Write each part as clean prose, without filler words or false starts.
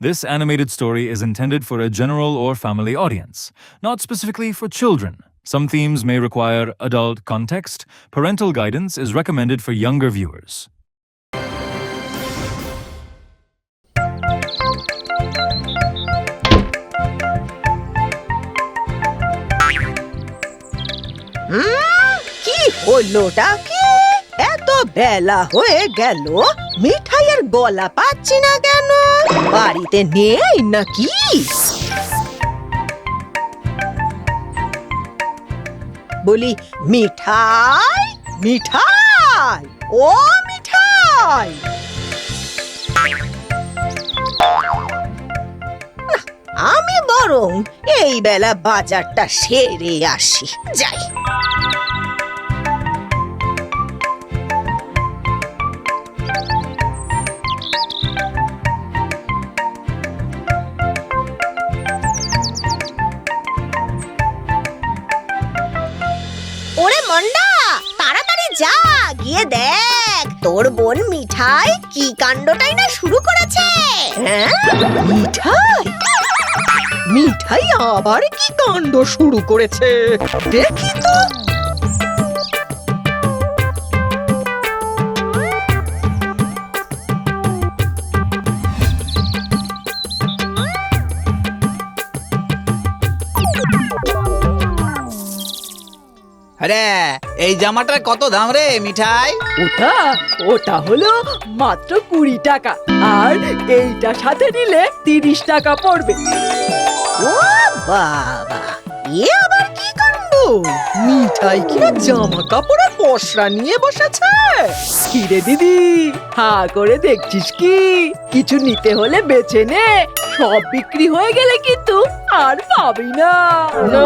This animated story is intended for a general or family audience, not specifically for children. Some themes may require adult context. Parental guidance is recommended for younger viewers. কি হলোটা কি? এত বেলা হয়ে গেল, মিঠাইয়ের গলা পাচ্ছি না কেন? বাড়িতে নেই নাকি? বলি মিঠাই, মিঠাই, ও মিঠাই। আমি বরং এই বেলা বাজারটা সেরে আসি, যাই। ওরে মন্ডা, তাড়াতাড়ি যা, গিয়ে দেখ তোর বোন মিঠাই কি কাণ্ডটাই না শুরু করেছে। হ্যাঁ, মিঠাই, মিঠাই আবার কি কাণ্ড শুরু করেছে দেখি তো। আরে এই জামাটার কত দাম রে মিঠাই? ওটা ওটা হলো মাত্র 20 টাকা, আর এইটা সাথে নিলে 30 টাকা পড়বে। ও বাবা, এ আবার কি কাণ্ড! মিঠাই কি জামা কাপড়ের পসরা নিয়ে বসেছে? কি রে দিদি, হা করে দেখছিস কি? কিছু নিতে হলে বেছে নে, সব বিক্রি হয়ে গেলে কিন্তু আর পাবি না। না,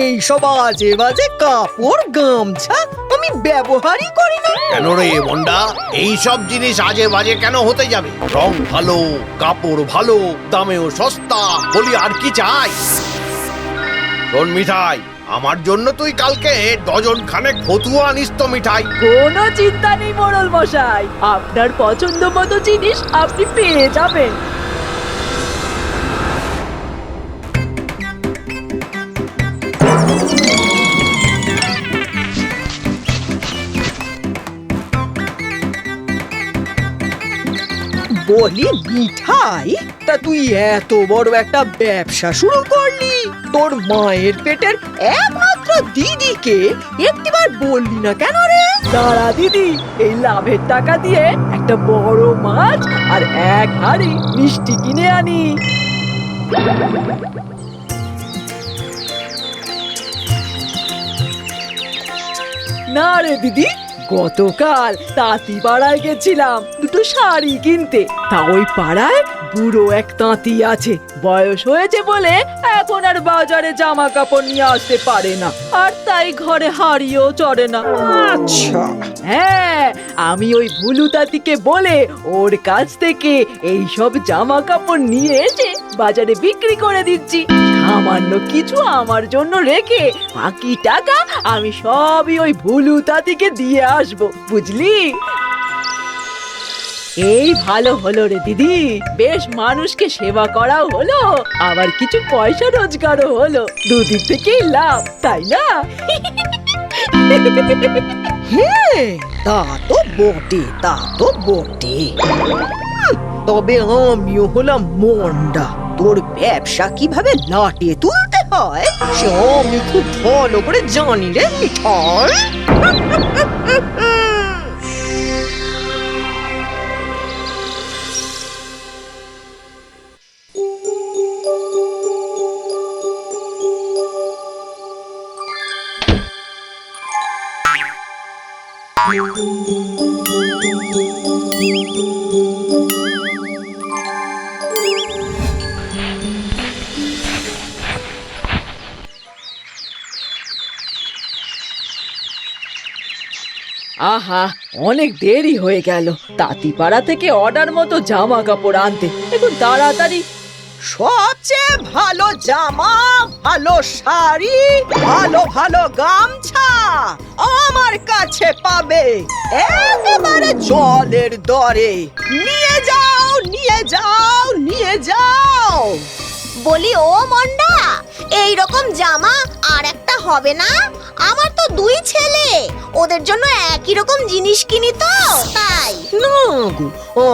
এইসব আজে বাজে কাপড় গামছা আমি ব্যবহারই করি না। কেন রে বন্ডা, এই সব জিনিস আজে বাজে কেন হতে যাবে? রং ভালো, কাপড় ভালো, দামেও সস্তা, বলি আর কি চাই? শোন মিঠাই, আমার জন্য তুই কালকে ডজন খানেক ফতুয়া আনিস তো মিঠাই। কোনো চিন্তা নেই মোড়ল মশাই, আপনার পছন্দ মতো জিনিস আপনি পেয়ে যাবেন। বলি মিঠাই, তা তুই এত বড় একটা ব্যবসা শুরু করলি, তোর মায়ের পেটের একমাত্র দিদিকে একটিবার বললি না কেন রে? দাঁড়া দিদি, এই লাভের টাকা দিয়ে একটা বড় মাছ আর এক হাঁড়ি মিষ্টি কিনে আনি। না রে দিদি, গতকাল তাঁতি পাড়ায় গেছিলাম দুটো শাড়ি কিনতে। তা ওই পাড়ায় বুড়ো এক তাঁতি আছে, বয়স হয়েছে বলে এখন আর বাজারে জামা কাপড় নিয়ে আসতে পারে না, আর তাই ঘরে হাড়িও চড়ে না। আচ্ছা, হ্যাঁ, আমি ওই ভুলু তাঁতিকে বলে ওর কাছ থেকে এই সব জামা কাপড় নিয়ে এসে বাজারে বিক্রি করে দিচ্ছি। সামান্য কিছু আমার জন্য রেখে বাকি টাকা আমি সবই ওই ভুলু তাঁতিকে দিয়ে আসবো, বুঝলি? এই ভালো হলো রে দিদি, বেশ মানুষকে সেবা করাও হলো, আবার কিছু পয়সা রোজগারও হলো, দুদিক থেকেই লাভ, তাই না? হ্যাঁ, তা তো বটে, তা তো বটে। তবে আমিও হলাম মন্ডা, তোর ব্যবসা কিভাবে লাটে তুলতে হয় সে আমি খুব ভালো করে জানি রে মিঠাই। আহা, অনেক দেরি হয়ে গেল, তাঁতিপাড়া থেকে অর্ডার মতো জামা কাপড় আনতে। এখন তাড়াতাড়ি। সবচেয়ে ভালো জামা, ভালো শাড়ি, ভালো ভালো গামছা আমার কাছে পাবে একেবারে জলের দরে। নিয়ে যাও, নিয়ে যাও, নিয়ে যাও। বলি ও মন্ডা, এই রকম জামা আর একটা হবে না? আমার তো দুই ছেলে, ওদের জন্য একই রকম জিনিস কিনি তো তাই। না গো,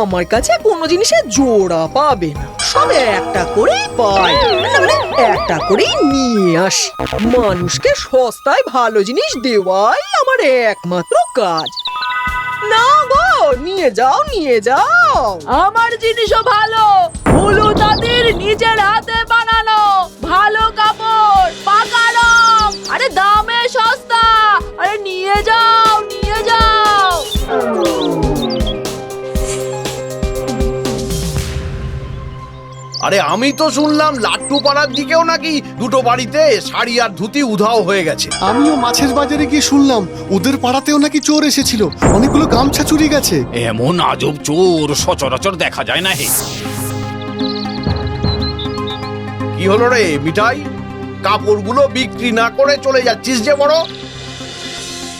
আমার কাছে কোনো জিনিসের জোড়া পাবে না, সব একটা করেই পাই, মানে একটা করেই নিয়ে আসি। মানুষকে সস্তায় ভালো জিনিস দেওয়াই আমার একমাত্র কাজ। না গো, নিয়ে যাও নিয়ে যাও। আমার জিনিসও ভালো, হুলু তাদের নিজের হাতে বানানো, ভালো কাপড়, পাকা রং, আরে দামে সস্তা, আরে নিয়ে যাও নিয়ে যাও। আরে আমি তো শুনলাম লাট্টু পাড়ার দিকেও নাকি দুটো বাড়িতে শাড়ি আর ধুতি উধাও হয়ে গেছে। আমিও মাছের বাজারে গিয়ে শুনলাম ওদের পাড়াতেও নাকি চোর এসেছিল, অনেকগুলো গামছা চুরি গেছে। এমন আজব চোর সচরাচর দেখা যায় না হে। কি হলো রে মিঠাই, কাপড়গুলো বিক্রি না করে চলে যাচ্ছিস যে বড়?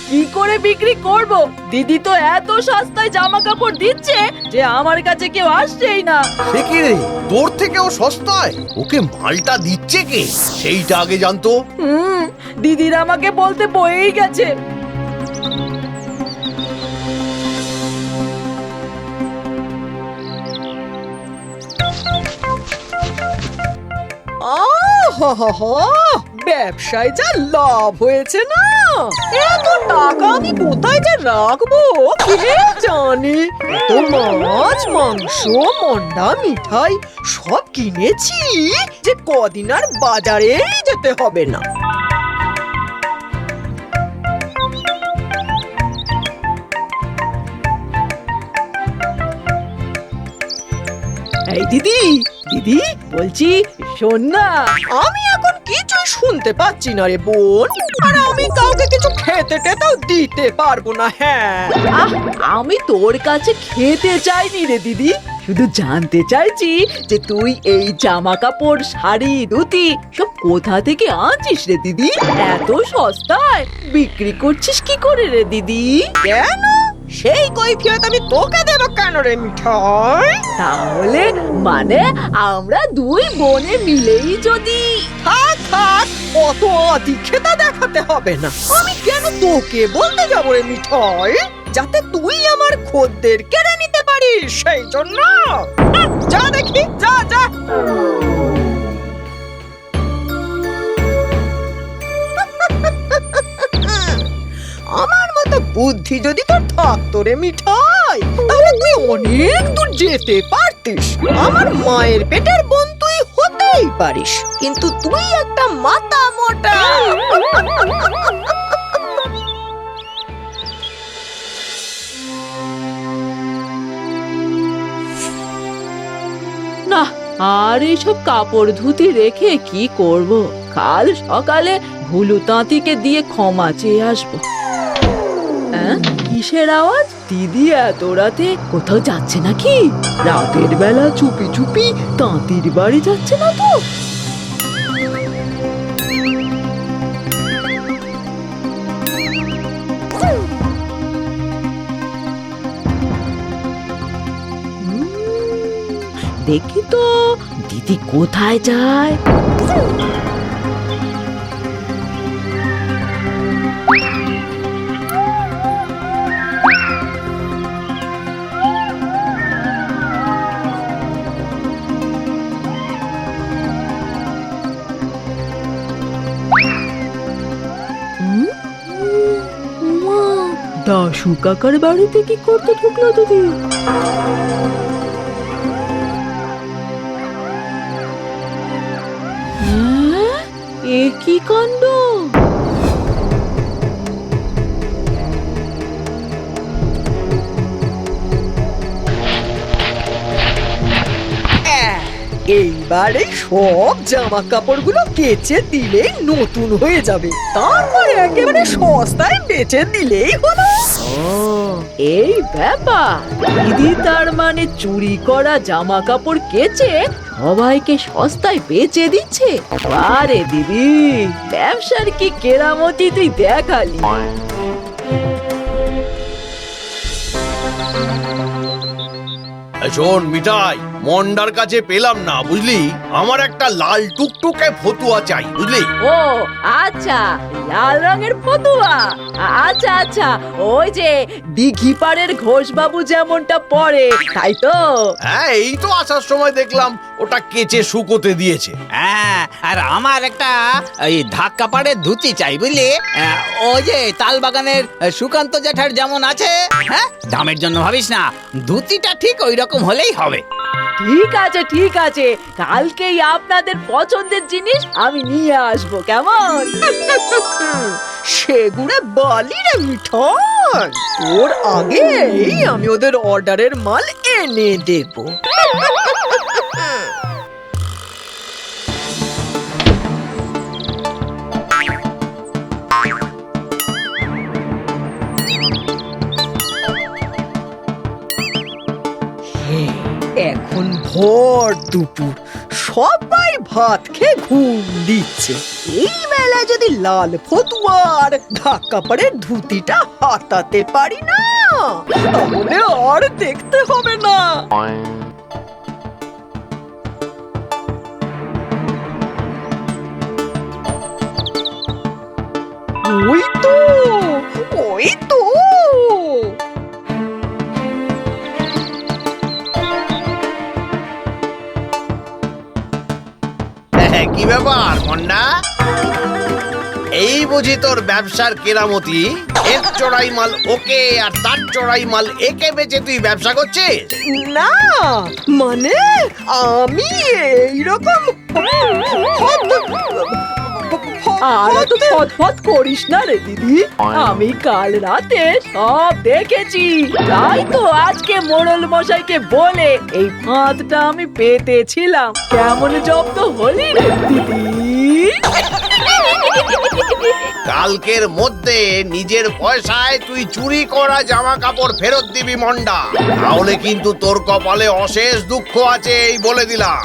কি করে বিক্রি করব? দিদি তো এত সস্তায় জামা কাপড় দিচ্ছে যে আমার কাছে কেউ আসছেই না। সে কি রে, তোর থেকেও সস্তায়? ওকে মালটা দিচ্ছে কে সেইটা আগে জানতো। দিদির আমাকে বলতে বয়েই গেছে। ব্যবসায় যা লাভ হয়েছে না, এত টাকা আমি কোথায় যে রাখবো কে জানে। এত মাছ মাংস মন্ডা মিঠাই সব কিনেছি যে কদিন আর বাজারেই যেতে হবে না। এই দিদি, দিদি বলছি শোন না। আমি এখন কিছুই শুনতে পাচ্ছি না রে বোন, আর আমি কাউকে কিছু খেতে টেতেও দিতে পারবো না। হ্যাঁ, আমি তোর কাছে খেতে চাইনি রে দিদি, শুধু জানতে চাইছি যে তুই এই জামা কাপড় শাড়ি ধুতি সব কোথা থেকে আনছিস রে দিদি? এত সস্তায় বিক্রি করছিস কি করে রে দিদি? কেন সেই কৈফিয়ত আমি তোকে দেব কেন রে মিঠাই? তাহলে মানে আমরা দুই বোনে মিলেই যদি। থাক থাক, অত আদিক্ষেতা দেখাতে হবে না। আমি কেন তোকে বলতে যাবো রে মিঠাই? যাতে তুই আমার খদ্দের কেড়ে নিতে পারিস সেই জন্য। যা দেখি, যা যা। আমার মতো বুদ্ধি যদি তোর থাকতো রে মিঠাই, তাহলে তুই অনেক দূর যেতে পারতিস। আমার মায়ের পেটের বোন তুই হতেই পারিস, কিন্তু তুই একটা মাথা মোটা। না, আর এইসব কাপড় ধুতি রেখে কি করব? কাল সকালে ভুলু তাঁতিকে দিয়ে ক্ষমা চেয়ে আসবো। হ্যাঁ, কিসের আওয়াজ? দিদি এত রাতে কোথাও যাচ্ছে নাকি? রাতের বেলা চুপি চুপি তাঁতির বাড়ি যাচ্ছে না তো? দেখি তো দিদি কোথায় যায়। দাশু কাকার বাড়িতে কি করতে ঢুকলো দিদি? এ কি কাণ্ড! এইবারে সব জামা কাপড়গুলো কেচে দিলেই নতুন হয়ে যাবে, তারপর একেবারে সস্তায় বেচে দিলেই হলো। এই ব্যাপার, দিদি তার মানে চুরি করা জামা কাপড় কেচে সবাইকে সস্তায় বেচে দিচ্ছে। আরে দিদি, ব্যবসার কি কেরামতি তুই দেখালি। শোন মিঠাই, মন্ডার কাছে পেলাম না, বুঝলি? আমার একটা লাল টুকটুকে ফতুয়া চাই, বুঝলি? ও আচ্ছা, লাল রঙের ফতুয়া। আচ্ছা আচ্ছা, ওই যে দিঘি পাড়ের ঘোষবাবু যেমনটা পরে, তাই তো? হ্যাঁ, এই তো আসার সময় দেখলাম ওটা কেচে শুকোতে দিয়েছে। হ্যাঁ, আর আমার একটা এই ধাক্কা পাড়ে ধুতি চাই, বুঝলি? ওই যে তাল বাগানের সুকান্ত জ্যাঠার যেমন আছে। হ্যাঁ, দামের জন্য ভাবিস না, ধুতিটা ঠিক ওই রকম হলেই হবে। ঠিক আছে ঠিক আছে, কালকেই আপনাদের পছন্দের জিনিস আমি নিয়ে আসবো, কেমন? সেগুড়ে বালি রে মিঠাই, তোর আগেই আমি ওদের অর্ডারের মাল এনে দেব। এখন ভর দুপুর, সবাই ভাত খেয়ে ঘুম দিচ্ছে। এই বেলায় যদি লাল ফতুয়ার ঢাকা পাড়ের ধুতিটা হাতাতে পারি না, তাহলে আর দেখতে হবে না। ওই তো, ওই তো। কি ব্যাপার মন্ডা? এই বুঝি তোর ব্যবসার কেরামতি? এর চড়াই মাল ওকে আর তার চড়াই মাল একে বেচে তুই ব্যবসা করছিস? না মানে আমি এইরকম আর তো ফটফট করিস না রে দিদি, আমি কাল রাতে সব দেখেছি। তাই তো আজকে মোড়ল মশাইকে বলে এই ফাঁদটা আমি পেতেছিলাম। কেমন জব্দ হলি রে দিদি? কালকের মধ্যে নিজের পয়সায় তুই চুরি করা জামা কাপড় ফেরত দিবি মন্ডা, তাহলে কিন্তু তোর কপালে অশেষ দুঃখ আছে, এই বলে দিলাম।